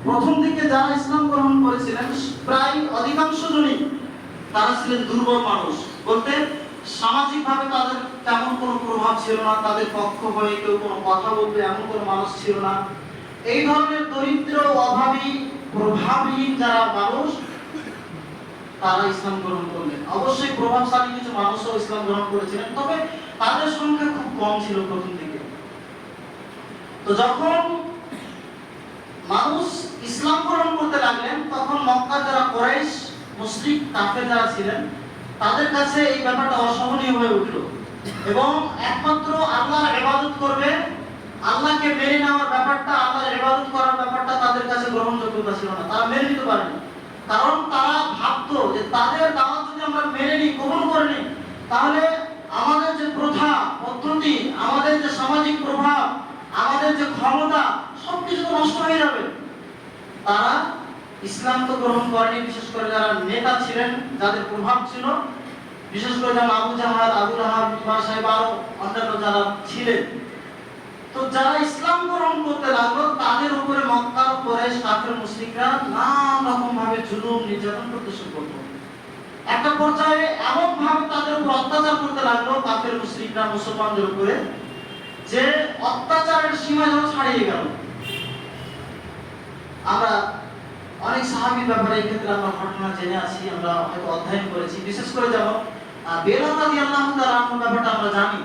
প্রথম দিকে যারা ইসলাম গ্রহণ করেছিলেন প্রায় অধিকাংশ জনই তারা ছিলেন দুর্বল মানুষ, বলতে সামাজিকভাবে তাদের তেমন কোনো প্রভাব ছিল না, তাদের পক্ষ হয়ে কেউ কোনো কথা বলবে এমন কোনো মানুষ ছিল না। এই ধরনের দরিদ্র, অভাবী, প্রভাবহীন যারা মানুষ তারা ইসলাম গ্রহণ করলেন। অবশ্যই প্রভাবশালী কিছু মানুষও ইসলাম গ্রহণ করেছিলেন, তবে তাদের সংখ্যা খুব কম ছিল প্রথম দিকে। তো যখন মানুষ ইসলাম গ্রহণ করতে লাগলেন তখন মক্কার যারা কুরাইশ মুশরিক কাফের যারা ছিলেন তাদের কাছে এই ব্যাপারটা অসহনীয় হয়ে উঠলো এবং একমাত্র আল্লাহর ইবাদত করবে, আল্লাহকে মেনে নেওয়ার ব্যাপারটা, আল্লাহর ইবাদত করার ব্যাপারটা তাদের কাছে গ্রহণযোগ্যতা ছিল না, তারা মেনে নিতে পারেনি। কারণ তারা ভাবতো যে তাদের দাওয়াত যদি আমরা মেনে নিই, কবুল করে নিই, তাহলে আমাদের যে প্রথা পদ্ধতি, আমাদের যে সামাজিক প্রভাব, আমাদের যে ক্ষমতা সবকিছু তো নষ্ট হয়ে যাবে। তারা ইসলাম তো গ্রহণ করেনি, বিশেষ করে যারা নেতা ছিলেন, যাদের প্রভাব ছিল, বিশেষ করে যেমন আবু জাহাল, আবু লাহাব, ইবা সাহেব আরো অন্যান্য যারা ছিলেন। তো যারা ইসলাম গ্রহণ করতে লাগলো তাদের উপরে মক্কার কুরাইশ কাফের মুশরিকরা নানা রকম ভাবে জুলুম নির্যাতন করতে শুরু করলো। একটা পর্যায়ে এমন ভাবে তাদের উপর অত্যাচার করতে লাগলো কাফের মুশরিকরা মুসলমানদের উপরে, যে অত্যাচারের সীমা যেন ছাড়িয়ে গেল। আমরা অনেক সাহাবীর ব্যাপারে এই ক্ষেত্রে আমরা ঘটনা জেনে আছি, আমরা হয়তো অধ্যয়ন করেছি। বিশেষ করে যেমন বেলাল রাদিয়াল্লাহু তাআলার ব্যাপারটা আমরা জানি।